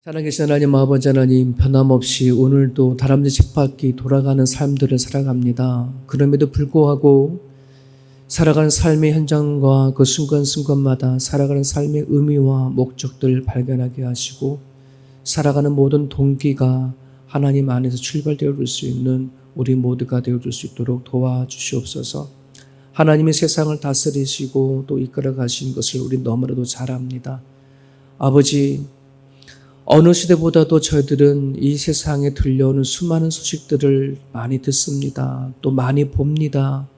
살아계신 하나님 아버지 하나님, 변함없이 오늘도 다람쥐 쳇바퀴 돌아가는 삶들을 살아갑니다. 그럼에도 불구하고 살아가는 삶의 현장과 그 순간순간마다 살아가는 삶의 의미와 목적들을 발견하게 하시고 살아가는 모든 동기가 하나님 안에서 출발되어 줄 수 있는 우리 모두가 되어줄 수 있도록 도와주시옵소서. 하나님이 세상을 다스리시고 또 이끌어 가신 것을 우리 너무나도 잘 압니다. 아버지, 어느 시대보다도 저희들은 이 세상에 들려오는 수많은 소식들을 많이 듣습니다. 또 많이 봅니다.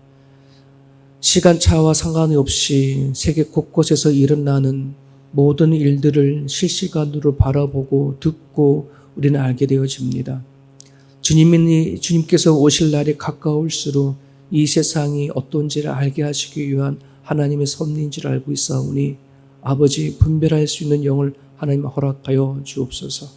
시간차와 상관이 없이 세계 곳곳에서 일어나는 모든 일들을 실시간으로 바라보고 듣고 우리는 알게 되어집니다. 주님께서 오실 날이 가까울수록 이 세상이 어떤지를 알게 하시기 위한 하나님의 섭리인 줄 알고 있사오니 아버지, 분별할 수 있는 영을 하나님 허락하여 주옵소서.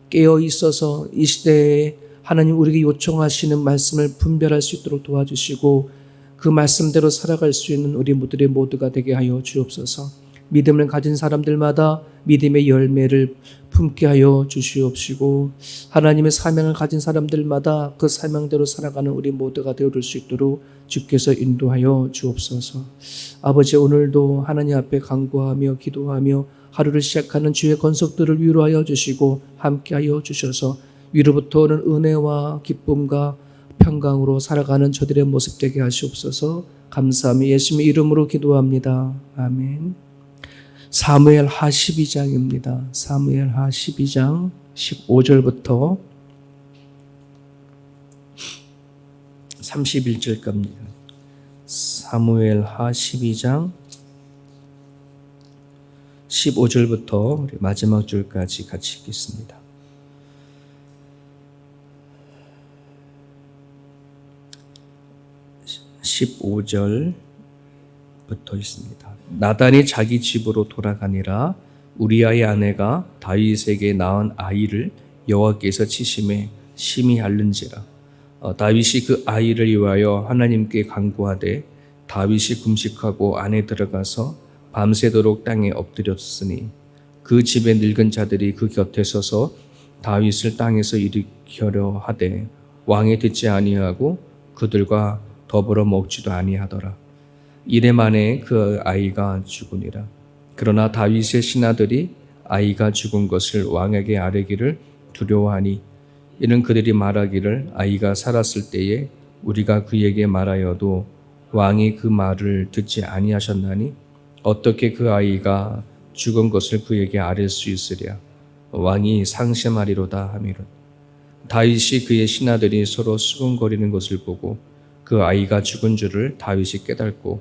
깨어 있어서 이 시대에 하나님 우리에게 요청하시는 말씀을 분별할 수 있도록 도와주시고 그 말씀대로 살아갈 수 있는 우리 모두의 모두가 되게 하여 주옵소서. 믿음을 가진 사람들마다 믿음의 열매를 품게 하여 주시옵시고 하나님의 사명을 가진 사람들마다 그 사명대로 살아가는 우리 모두가 되어줄 수 있도록 주께서 인도하여 주옵소서. 아버지, 오늘도 하나님 앞에 간구하며 기도하며 하루를 시작하는 주의 건속들을 위로하여 주시고 함께하여 주셔서 위로부터 오는 은혜와 기쁨과 평강으로 살아가는 저들의 모습 되게 하시옵소서. 감사하며 예수님의 이름으로 기도합니다. 아멘. 사무엘하 12장입니다. 사무엘하 12장 15절부터 31절까지. 사무엘하 12장 15절부터 우리 마지막 줄까지 같이 읽겠습니다. (15절부터) 있습니다. 나단이 자기 집으로 돌아가니라. 우리아의 아내가 다윗에게 낳은 아이를 여호와께서 치심에 심히 앓는지라. 다윗이 그 아이를 위하여 하나님께 간구하되 다윗이 금식하고 안에 들어가서 밤새도록 땅에 엎드렸으니 그 집의 늙은 자들이 그 곁에 서서 다윗을 땅에서 일으키려 하되 왕이 듣지 아니하고 그들과 더불어 먹지도 아니하더라. 이래 만에 그 아이가 죽으니라. 그러나 다윗의 신하들이 아이가 죽은 것을 왕에게 아뢰기를 두려워하니 이는 그들이 말하기를 아이가 살았을 때에 우리가 그에게 말하여도 왕이 그 말을 듣지 아니하셨나니 어떻게 그 아이가 죽은 것을 그에게 아뢰 수 있으랴. 왕이 상심하리로다 하미로. 다윗이 그의 신하들이 서로 수군거리는 것을 보고 그 아이가 죽은 줄을 다윗이 깨닫고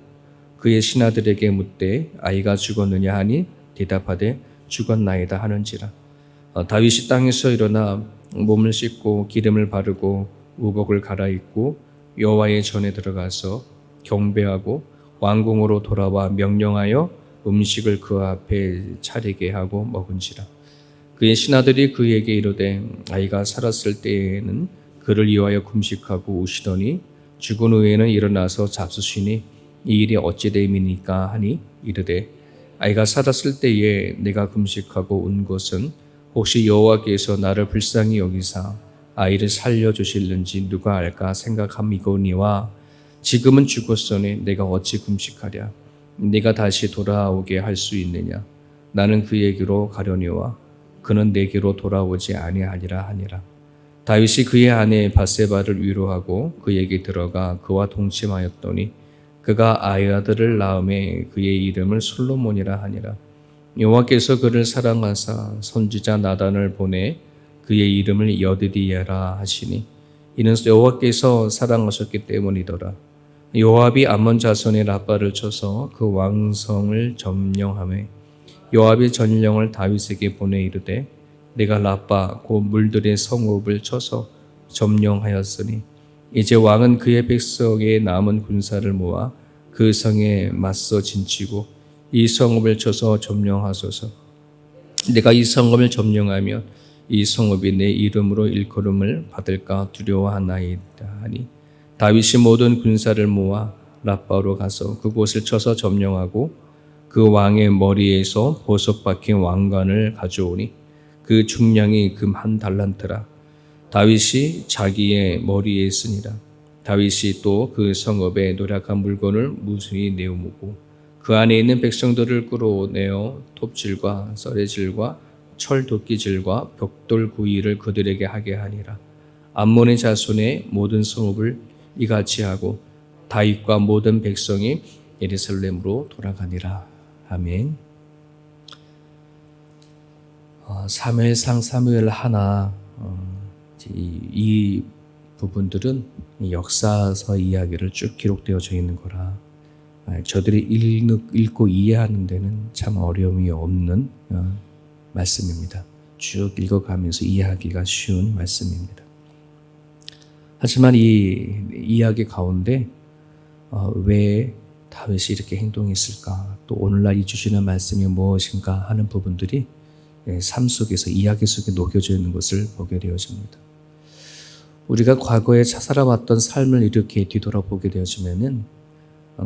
그의 신하들에게 묻되 아이가 죽었느냐 하니 대답하되 죽었나이다 하는지라. 다윗이 땅에서 일어나 몸을 씻고 기름을 바르고 우복을 갈아입고 여호와의 전에 들어가서 경배하고 왕궁으로 돌아와 명령하여 음식을 그 앞에 차리게 하고 먹은지라. 그의 신하들이 그에게 이르되 아이가 살았을 때에는 그를 위하여 금식하고 우시더니 죽은 후에는 일어나서 잡수시니 이 일이 어찌 됨이니까 하니 이르되 아이가 살았을 때에 내가 금식하고 운 것은 혹시 여호와께서 나를 불쌍히 여기사 아이를 살려주실는지 누가 알까 생각함이거니와 지금은 죽었으니 내가 어찌 금식하랴. 네가 다시 돌아오게 할 수 있느냐. 나는 그에게로 가려니와 그는 내게로 돌아오지 아니하니라 하니라. 다윗이 그의 아내 밧세바를 위로하고 그에게 들어가 그와 동침하였더니 그가 아이아들을 낳음에 그의 이름을 솔로몬이라 하니라. 여호와께서 그를 사랑하사 선지자 나단을 보내 그의 이름을 여드디야라 하시니 이는 여호와께서 사랑하셨기 때문이더라. 요압이 암몬 자손의 라빠를 쳐서 그 왕성을 점령하매 요압이 전령을 다윗에게 보내 이르되 내가 라빠 곧 물들의 성읍을 쳐서 점령하였으니 이제 왕은 그의 백성의 남은 군사를 모아 그 성에 맞서 진치고 이 성읍을 쳐서 점령하소서. 내가 이 성읍을 점령하면 이 성읍이 내 이름으로 일컬음을 받을까 두려워하나이다 하니 다윗이 모든 군사를 모아 라빠로 가서 그곳을 쳐서 점령하고 그 왕의 머리에서 보석 박힌 왕관을 가져오니 그 중량이 금 1달란트라. 다윗이 자기의 머리에 쓰니라. 다윗이 또 그 성읍에 노략한 물건을 무수히 내어무고 그 안에 있는 백성들을 끌어내어 톱질과 썰의질과 철도끼질과 벽돌 구이를 그들에게 하게 하니라. 암몬의 자손의 모든 성읍을 이같이 하고 다윗과 모든 백성이 예루살렘으로 돌아가니라. 아멘. 사무엘상 사무엘 하나 이 부분들은 역사서 이야기를 쭉 기록되어져 있는 거라 저들이 읽고 이해하는 데는 참 어려움이 없는 말씀입니다. 쭉 읽어가면서 이해하기가 쉬운 말씀입니다. 하지만 이 이야기 가운데 왜 다윗이 이렇게 행동했을까, 또 오늘날 이 주시는 말씀이 무엇인가 하는 부분들이 삶 속에서 이야기 속에 녹여져 있는 것을 보게 되어집니다. 우리가 과거에 살아왔던 삶을 이렇게 뒤돌아보게 되어지면은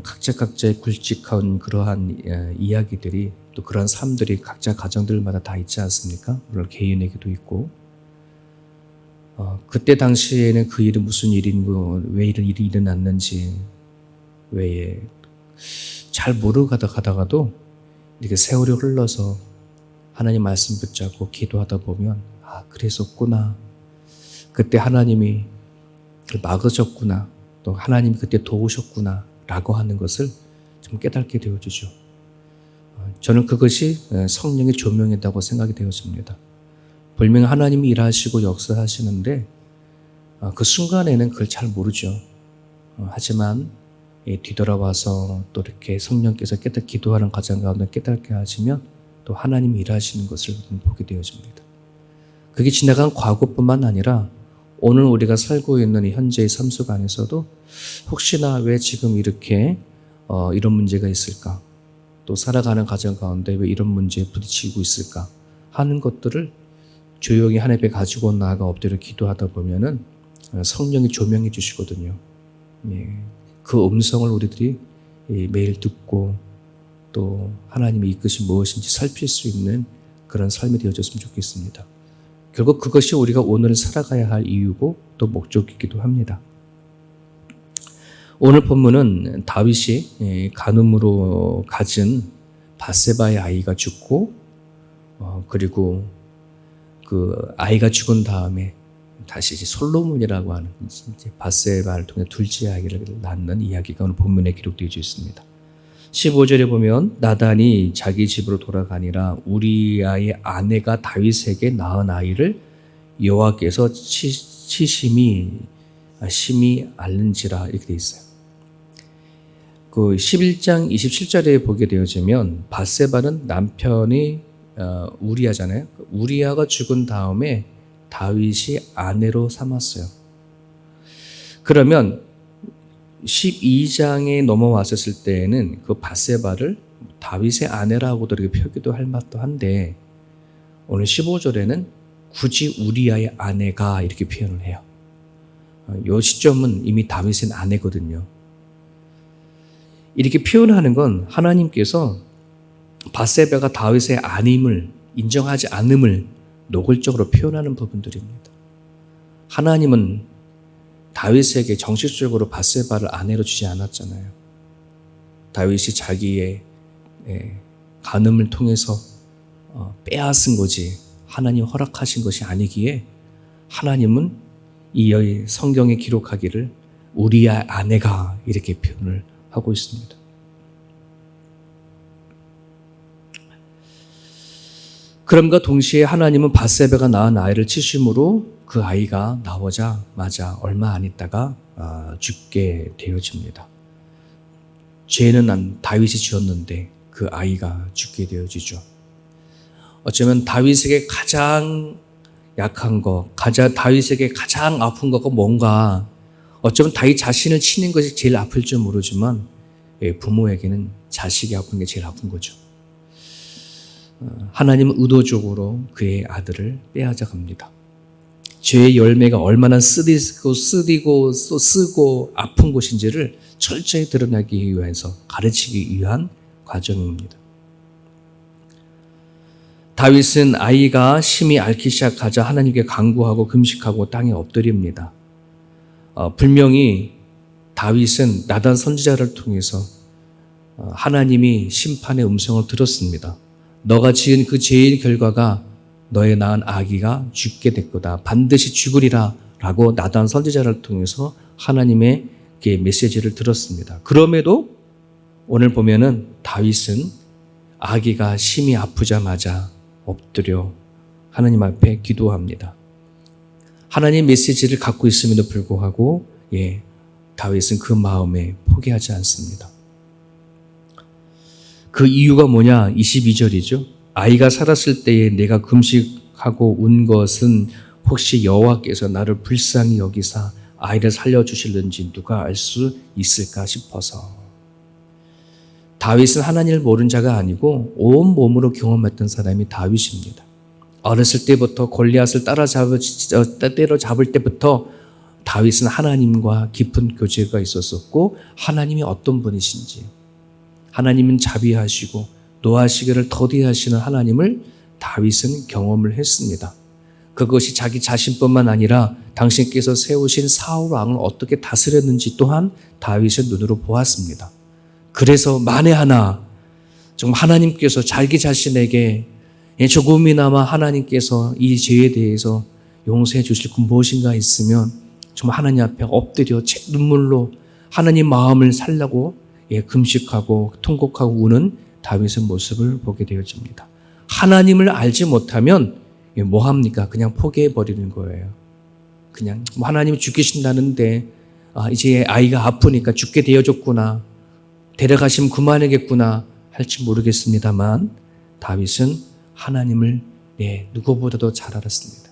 각자의 굵직한 그러한 이야기들이, 또 그러한 삶들이 각자 가정들마다 다 있지 않습니까? 물론 개인에게도 있고, 그때 당시에는 그 일은 무슨 일인고, 왜 이런 일이 일어났는지, 왜 잘 모르고 가다가도 이렇게 세월이 흘러서 하나님 말씀 붙잡고 기도하다 보면, 그랬었구나. 그때 하나님이 막으셨구나. 또 하나님이 그때 도우셨구나. 라고 하는 것을 좀 깨닫게 되어주죠. 저는 그것이 성령의 조명이라고 생각이 되었습니다. 분명히 하나님이 일하시고 역사하시는데 그 순간에는 그걸 잘 모르죠. 하지만 뒤돌아와서 또 이렇게 성령께서 기도하는 과정 가운데 깨닫게 하시면 또 하나님이 일하시는 것을 보게 되어집니다. 그게 지나간 과거뿐만 아니라 오늘 우리가 살고 있는 이 현재의 삶 속 안에서도 혹시나 왜 지금 이렇게 이런 문제가 있을까? 또 살아가는 과정 가운데 왜 이런 문제에 부딪히고 있을까? 하는 것들을 조용히 하나님 앞에 가지고 나아가 엎드려 기도하다 보면은 성령이 조명해 주시거든요. 그 음성을 우리들이 매일 듣고 또 하나님의 이끄신 무엇인지 살필 수 있는 그런 삶이 되어졌으면 좋겠습니다. 결국 그것이 우리가 오늘 살아가야 할 이유고 또 목적이기도 합니다. 오늘 본문은 다윗이 간음으로 가진 밧세바의 아이가 죽고 그리고 그 아이가 죽은 다음에 다시 이제 솔로몬이라고 하는 이제 밧세바를 통해 둘째 아이를 낳는 이야기가 오늘 본문에 기록되어 있습니다. 15절에 보면 나단이 자기 집으로 돌아가니라 우리아의 아내가 다윗에게 낳은 아이를 여호와께서 심히 알는지라 이렇게 되어 있어요. 그 11장 27절에 보게 되어지면 밧세바는 남편이 우리아잖아요. 우리아가 죽은 다음에 다윗이 아내로 삼았어요. 그러면 12장에 넘어왔을 때에는 그 밧세바를 다윗의 아내라고도 이렇게 표기도 할 만도 한데 오늘 15절에는 굳이 우리아의 아내가 이렇게 표현을 해요. 이 시점은 이미 다윗의 아내거든요. 이렇게 표현하는 건 하나님께서 밧세바가 다윗의 아님을 인정하지 않음을 노골적으로 표현하는 부분들입니다. 하나님은 다윗에게 정식적으로 밧세바를 아내로 주지 않았잖아요. 다윗이 자기의 간음을 통해서 빼앗은 거지 하나님 허락하신 것이 아니기에 하나님은 이 성경에 기록하기를 우리의 아내가 이렇게 표현을 하고 있습니다. 그럼과 동시에 하나님은 밧세바가 낳은 아이를 치심으로 그 아이가 나오자마자 얼마 안 있다가 죽게 되어집니다. 죄는 다윗이 지었는데 그 아이가 죽게 되어지죠. 어쩌면 다윗에게 가장 약한 거, 다윗에게 가장 아픈 거가 뭔가, 어쩌면 다윗 자신을 치는 것이 제일 아플지 모르지만 부모에게는 자식이 아픈 게 제일 아픈 거죠. 하나님은 의도적으로 그의 아들을 빼앗아 갑니다. 죄의 열매가 얼마나 쓰디고 또 쓰고 아픈 것인지를 철저히 드러나기 위해서 가르치기 위한 과정입니다. 다윗은 아이가 심히 앓기 시작하자 하나님께 간구하고 금식하고 땅에 엎드립니다. 분명히 다윗은 나단 선지자를 통해서 하나님이 심판의 음성을 들었습니다. 너가 지은 그 죄의 결과가 너의 낳은 아기가 죽게 될 거다. 반드시 죽으리라 라고 나단 선지자를 통해서 하나님의 메시지를 들었습니다. 그럼에도 오늘 보면은 다윗은 아기가 심히 아프자마자 엎드려 하나님 앞에 기도합니다. 하나님 메시지를 갖고 있음에도 불구하고 다윗은 그 마음에 포기하지 않습니다. 그 이유가 뭐냐? 22절이죠. 아이가 살았을 때에 내가 금식하고 운 것은 혹시 여호와께서 나를 불쌍히 여기사 아이를 살려주실는지 누가 알 수 있을까 싶어서. 다윗은 하나님을 모르는 자가 아니고 온 몸으로 경험했던 사람이 다윗입니다. 어렸을 때부터 골리앗을 때려잡을 때부터 다윗은 하나님과 깊은 교제가 있었었고 하나님이 어떤 분이신지, 하나님은 자비하시고 노하시기를 더디하시는 하나님을 다윗은 경험을 했습니다. 그것이 자기 자신뿐만 아니라 당신께서 세우신 사울 왕을 어떻게 다스렸는지 또한 다윗의 눈으로 보았습니다. 그래서 만에 하나 정말 하나님께서 자기 자신에게 조금이나마 하나님께서 이 죄에 대해서 용서해 주실 분 무엇인가 있으면 정말 하나님 앞에 엎드려 눈물로 하나님 마음을 살라고 금식하고 통곡하고 우는 다윗의 모습을 보게 되어집니다. 하나님을 알지 못하면 뭐합니까? 그냥 포기해버리는 거예요. 그냥 하나님이 죽이신다는데 이제 아이가 아프니까 죽게 되어졌구나, 데려가시면 그만하겠구나 할지 모르겠습니다만 다윗은 하나님을 누구보다도 잘 알았습니다.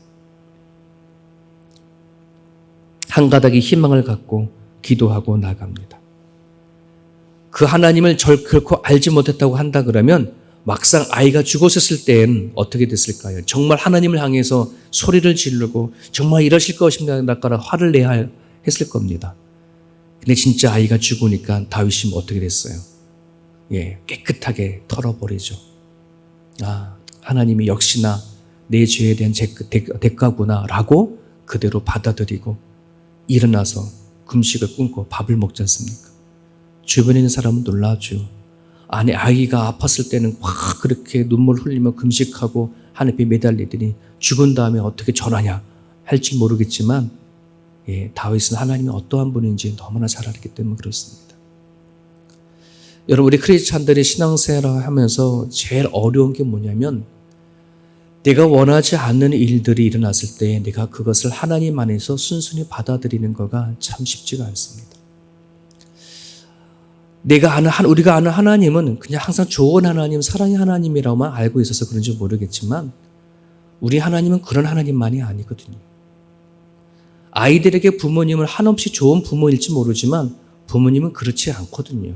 한 가닥의 희망을 갖고 기도하고 나갑니다. 그 하나님을 결코 알지 못했다고 한다 그러면 막상 아이가 죽었을 때엔 어떻게 됐을까요? 정말 하나님을 향해서 소리를 지르고 정말 이러실 것입니까? 화를 내야 했을 겁니다. 근데 진짜 아이가 죽으니까 다윗이 어떻게 됐어요? 깨끗하게 털어버리죠. 하나님이 역시나 내 죄에 대한 대가구나 라고 그대로 받아들이고 일어나서 금식을 끊고 밥을 먹지 않습니까? 주변에 있는 사람은 놀라죠. 아니, 아이가 아팠을 때는 확 그렇게 눈물 흘리며 금식하고 하나님께 매달리더니 죽은 다음에 어떻게 전하냐 할지 모르겠지만 다윗은 하나님이 어떠한 분인지 너무나 잘 알기 때문에 그렇습니다. 여러분, 우리 크리스찬들이 신앙생활을 하면서 제일 어려운 게 뭐냐면 내가 원하지 않는 일들이 일어났을 때 내가 그것을 하나님 안에서 순순히 받아들이는 거가 참 쉽지가 않습니다. 우리가 아는 하나님은 그냥 항상 좋은 하나님, 사랑의 하나님이라고만 알고 있어서 그런지 모르겠지만 우리 하나님은 그런 하나님만이 아니거든요. 아이들에게 부모님은 한없이 좋은 부모일지 모르지만 부모님은 그렇지 않거든요.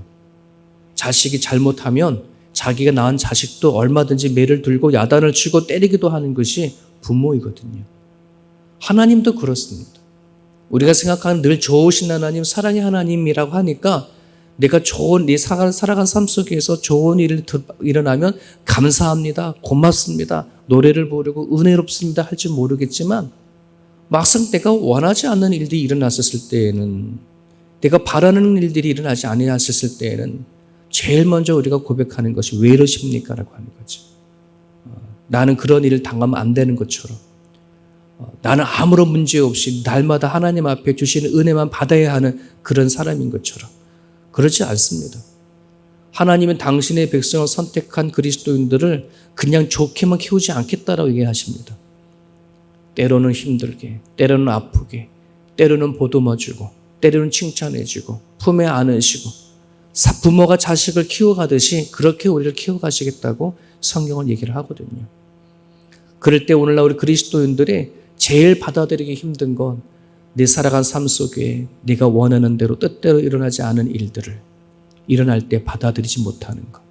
자식이 잘못하면 자기가 낳은 자식도 얼마든지 매를 들고 야단을 치고 때리기도 하는 것이 부모이거든요. 하나님도 그렇습니다. 우리가 생각하는 늘 좋으신 하나님, 사랑의 하나님이라고 하니까 내가 내 살아간 삶 속에서 좋은 일이 일어나면 감사합니다, 고맙습니다, 노래를 부르고 은혜롭습니다 할지 모르겠지만 막상 내가 원하지 않는 일들이 일어났을 때에는, 내가 바라는 일들이 일어나지 않았을 때에는 제일 먼저 우리가 고백하는 것이 왜 이러십니까? 라고 하는 거죠. 나는 그런 일을 당하면 안 되는 것처럼, 나는 아무런 문제 없이 날마다 하나님 앞에 주시는 은혜만 받아야 하는 그런 사람인 것처럼. 그렇지 않습니다. 하나님은 당신의 백성을 선택한 그리스도인들을 그냥 좋게만 키우지 않겠다라고 얘기하십니다. 때로는 힘들게, 때로는 아프게, 때로는 보듬어주고, 때로는 칭찬해주고, 품에 안으시고, 부모가 자식을 키워가듯이 그렇게 우리를 키워가시겠다고 성경은 얘기를 하거든요. 그럴 때 오늘날 우리 그리스도인들이 제일 받아들이기 힘든 건 내 살아간 삶 속에 내가 원하는 대로 뜻대로 일어나지 않은 일들을 일어날 때 받아들이지 못하는 것.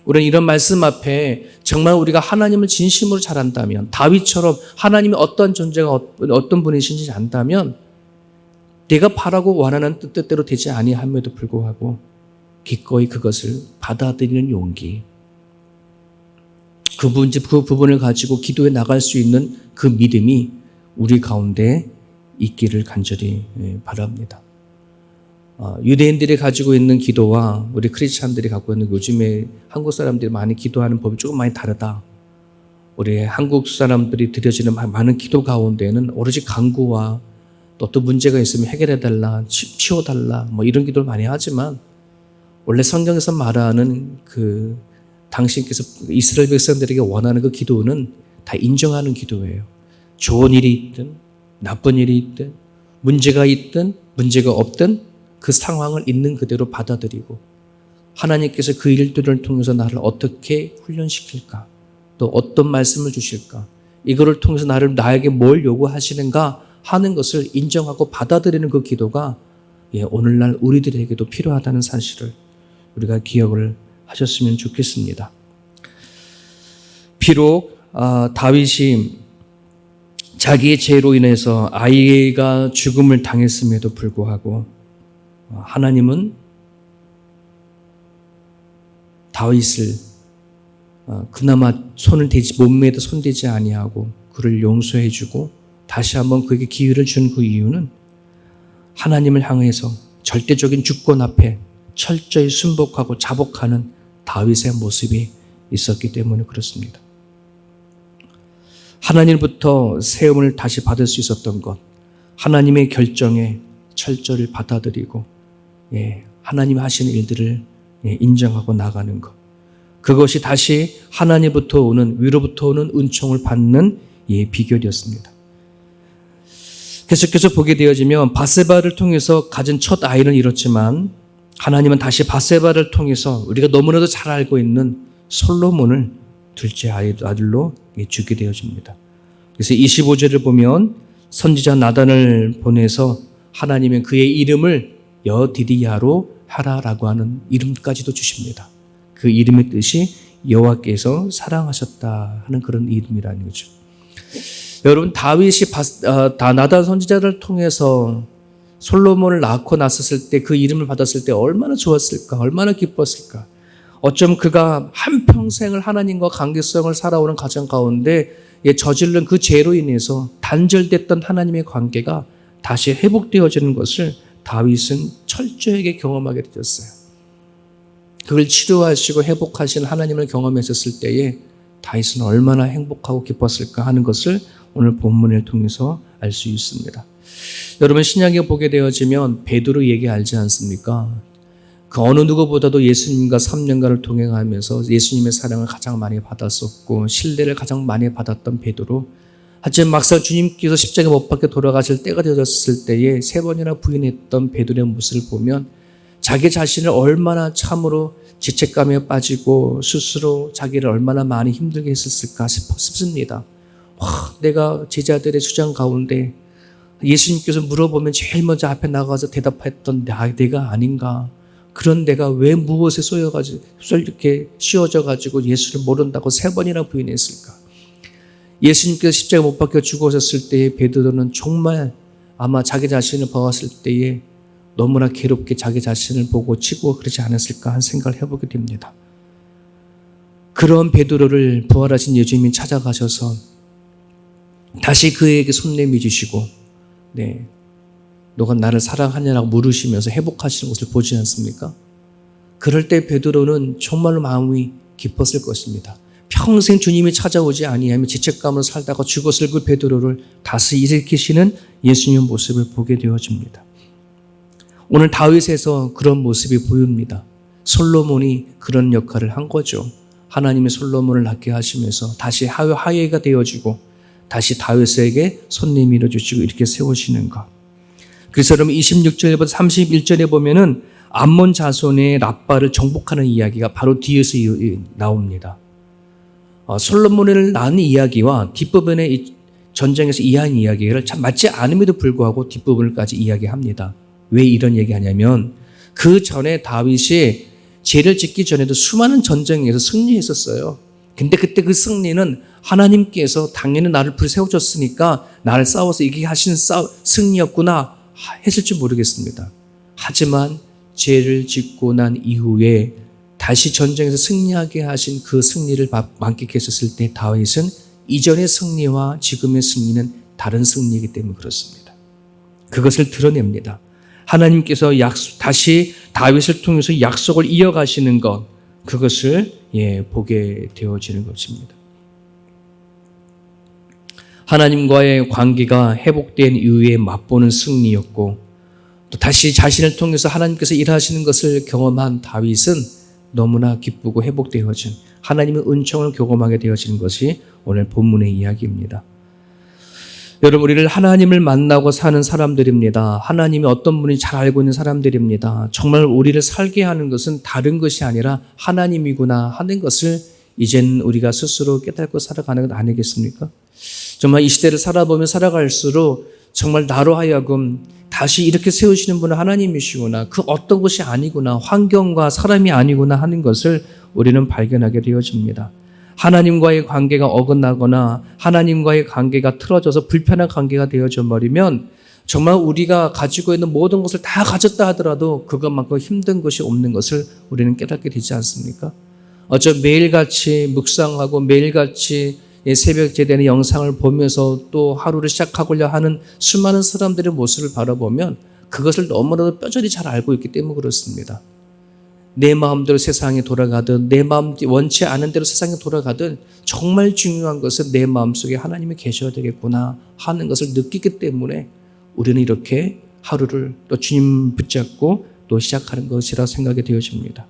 우리는 이런 말씀 앞에 정말 우리가 하나님을 진심으로 잘 안다면, 다윗처럼 하나님이 어떤 존재가 어떤 분이신지 안다면 내가 바라고 원하는 뜻대로 되지 아니함에도 불구하고 기꺼이 그것을 받아들이는 용기, 그 부분을 가지고 기도해 나갈 수 있는 그 믿음이 우리 가운데 있기를 간절히 바랍니다. 유대인들이 가지고 있는 기도와 우리 크리스찬들이 갖고 있는 요즘에 한국 사람들이 많이 기도하는 법이 조금 많이 다르다. 우리 한국 사람들이 드려지는 많은 기도 가운데는 오로지 간구와 또 어떤 문제가 있으면 해결해달라, 치워달라, 뭐 이런 기도를 많이 하지만 원래 성경에서 말하는 그 당신께서 이스라엘 백성들에게 원하는 그 기도는 다 인정하는 기도예요. 좋은 일이 있든 나쁜 일이 있든 문제가 있든 문제가 없든 그 상황을 있는 그대로 받아들이고 하나님께서 그 일들을 통해서 나를 어떻게 훈련시킬까? 또 어떤 말씀을 주실까? 이거를 통해서 나에게 뭘 요구하시는가 하는 것을 인정하고 받아들이는 그 기도가 오늘날 우리들에게도 필요하다는 사실을 우리가 기억을 하셨으면 좋겠습니다. 비록 다윗이 자기의 죄로 인해서 아이가 죽음을 당했음에도 불구하고 하나님은 다윗을 그나마 몸매에도 손대지 아니하고 그를 용서해주고 다시 한번 그에게 기회를 준 그 이유는 하나님을 향해서 절대적인 주권 앞에 철저히 순복하고 자복하는 다윗의 모습이 있었기 때문에 그렇습니다. 하나님부터 세움을 다시 받을 수 있었던 것, 하나님의 결정에 철저히 받아들이고 하나님 하시는 일들을 인정하고 나가는 것, 그것이 다시 하나님부터 오는 위로부터 오는 은총을 받는 비결이었습니다. 계속해서 보게 되어지면 바세바를 통해서 가진 첫 아이는 이렇지만 하나님은 다시 바세바를 통해서 우리가 너무나도 잘 알고 있는 솔로몬을 둘째 아들로 주게 되어집니다. 그래서 25절을 보면 선지자 나단을 보내서 하나님은 그의 이름을 여디디야로 하라라고 하는 이름까지도 주십니다. 그 이름의 뜻이 여호와께서 사랑하셨다 하는 그런 이름이라는 거죠. 여러분, 다윗이 나단 선지자를 통해서 솔로몬을 낳고 났었을 때 그 이름을 받았을 때 얼마나 좋았을까, 얼마나 기뻤을까. 어쩜 그가 한평생을 하나님과 관계성을 살아오는 가정 가운데 저지른 그 죄로 인해서 단절됐던 하나님의 관계가 다시 회복되어지는 것을 다윗은 철저하게 경험하게 되었어요. 그걸 치료하시고 회복하시는 하나님을 경험했었을 때에 다윗은 얼마나 행복하고 기뻤을까 하는 것을 오늘 본문을 통해서 알 수 있습니다. 여러분, 신약에 보게 되어지면 베드로 얘기 알지 않습니까? 그 어느 누구보다도 예수님과 3년간을 동행하면서 예수님의 사랑을 가장 많이 받았었고 신뢰를 가장 많이 받았던 베드로, 하지만 막상 주님께서 십자가에 못 박혀 돌아가실 때가 되어졌을 때에 3번이나 부인했던 베드로의 모습을 보면 자기 자신을 얼마나 참으로 죄책감에 빠지고 스스로 자기를 얼마나 많이 힘들게 했었을까 싶습니다. 내가 제자들의 수장 가운데 예수님께서 물어보면 제일 먼저 앞에 나가서 대답했던 내가 아닌가? 그런 내가 왜 무엇에 쏘여가지고 이렇게 씌워져가지고 예수를 모른다고 3번이나 부인했을까? 예수님께서 십자가에 못 박혀 죽으셨을 때에 베드로는 정말 아마 자기 자신을 보았을 때에 너무나 괴롭게 자기 자신을 보고 치고 그러지 않았을까 하는 생각을 해보게 됩니다. 그런 베드로를 부활하신 예수님이 찾아가셔서 다시 그에게 손 내밀으시고 너가 나를 사랑하냐라고 물으시면서 회복하시는 것을 보지 않습니까? 그럴 때 베드로는 정말로 마음이 기뻤을 것입니다. 평생 주님이 찾아오지 아니하며 죄책감으로 살다가 죽었을 그 베드로를 다시 일으키시는 예수님의 모습을 보게 되어집니다. 오늘 다윗에서 그런 모습이 보입니다. 솔로몬이 그런 역할을 한 거죠. 하나님이 솔로몬을 낳게 하시면서 다시 하회가 되어지고 다시 다윗에게 손 내밀어 주시고 이렇게 세우시는 것. 그래서 여러분 26절부터 31절에 보면은 암몬 자손의 랍바를 정복하는 이야기가 바로 뒤에서 나옵니다. 솔로몬을 낳은 이야기와 뒷부분의 이 전쟁에서 이해한 이야기를 참 맞지 않음에도 불구하고 뒷부분을까지 이야기합니다. 왜 이런 얘기하냐면 그 전에 다윗이 죄를 짓기 전에도 수많은 전쟁에서 승리했었어요. 근데 그때 그 승리는 하나님께서 당연히 나를 불세워줬으니까 나를 싸워서 이기게 하신 승리였구나 했을지 모르겠습니다. 하지만 죄를 짓고 난 이후에 다시 전쟁에서 승리하게 하신 그 승리를 만끽했었을 때 다윗은 이전의 승리와 지금의 승리는 다른 승리이기 때문에 그렇습니다. 그것을 드러냅니다. 하나님께서 다시 다윗을 통해서 약속을 이어가시는 것, 그것을 보게 되어지는 것입니다. 하나님과의 관계가 회복된 이후에 맛보는 승리였고, 또 다시 자신을 통해서 하나님께서 일하시는 것을 경험한 다윗은 너무나 기쁘고 회복되어진 하나님의 은총을 경험하게 되어지는 것이 오늘 본문의 이야기입니다. 여러분, 우리를 하나님을 만나고 사는 사람들입니다. 하나님이 어떤 분인지 잘 알고 있는 사람들입니다. 정말 우리를 살게 하는 것은 다른 것이 아니라 하나님이구나 하는 것을 이젠 우리가 스스로 깨닫고 살아가는 것 아니겠습니까? 정말 이 시대를 살아보면 살아갈수록 정말 나로 하여금 다시 이렇게 세우시는 분은 하나님이시구나, 그 어떤 것이 아니구나, 환경과 사람이 아니구나 하는 것을 우리는 발견하게 되어집니다. 하나님과의 관계가 어긋나거나 하나님과의 관계가 틀어져서 불편한 관계가 되어져 버리면 정말 우리가 가지고 있는 모든 것을 다 가졌다 하더라도 그것만큼 힘든 것이 없는 것을 우리는 깨닫게 되지 않습니까? 매일같이 묵상하고 매일같이 새벽 제대의 영상을 보면서 또 하루를 시작하고자 하는 수많은 사람들의 모습을 바라보면 그것을 너무나도 뼈저리 잘 알고 있기 때문에 그렇습니다. 내 마음대로 세상에 돌아가든 내 마음 원치 않은 대로 세상에 돌아가든 정말 중요한 것은 내 마음속에 하나님이 계셔야 되겠구나 하는 것을 느끼기 때문에 우리는 이렇게 하루를 또 주님 붙잡고 또 시작하는 것이라 생각이 되어집니다.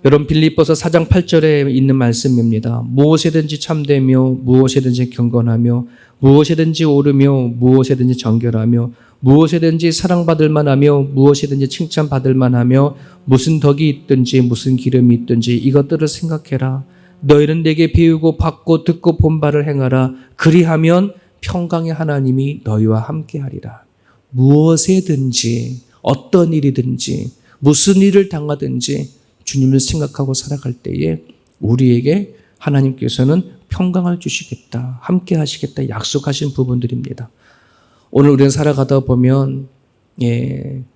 여러분, 빌립보서 4장 8절에 있는 말씀입니다. 무엇이든지 참되며 무엇이든지 경건하며 무엇이든지 옳으며 무엇이든지 정결하며 무엇이든지 사랑받을 만하며 무엇이든지 칭찬받을 만하며 무슨 덕이 있든지 무슨 기름이 있든지 이것들을 생각해라. 너희는 내게 배우고 받고 듣고 본 바를 행하라. 그리하면 평강의 하나님이 너희와 함께하리라. 무엇이든지 어떤 일이든지 무슨 일을 당하든지 주님을 생각하고 살아갈 때에 우리에게 하나님께서는 평강을 주시겠다, 함께 하시겠다 약속하신 부분들입니다. 오늘 우리는 살아가다 보면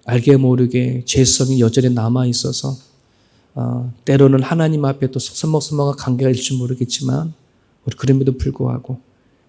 알게 모르게 죄성이 여전히 남아있어서 때로는 하나님 앞에 또 서먹서먹한 관계가 있을지 모르겠지만 우리 그럼에도 불구하고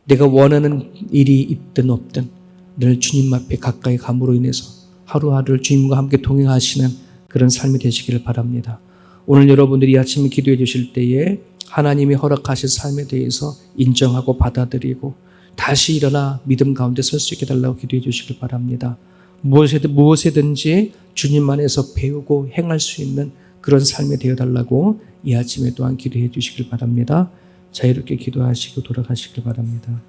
내가 원하는 일이 있든 없든 늘 주님 앞에 가까이 감으로 인해서 하루하루를 주님과 함께 동행하시는 그런 삶이 되시기를 바랍니다. 오늘 여러분들이 아침에 기도해 주실 때에 하나님이 허락하신 삶에 대해서 인정하고 받아들이고 다시 일어나 믿음 가운데 설 수 있게 달라고 기도해 주시길 바랍니다. 무엇이든지 주님 안에서 배우고 행할 수 있는 그런 삶이 되어달라고 이 아침에 또한 기도해 주시길 바랍니다. 자유롭게 기도하시고 돌아가시길 바랍니다.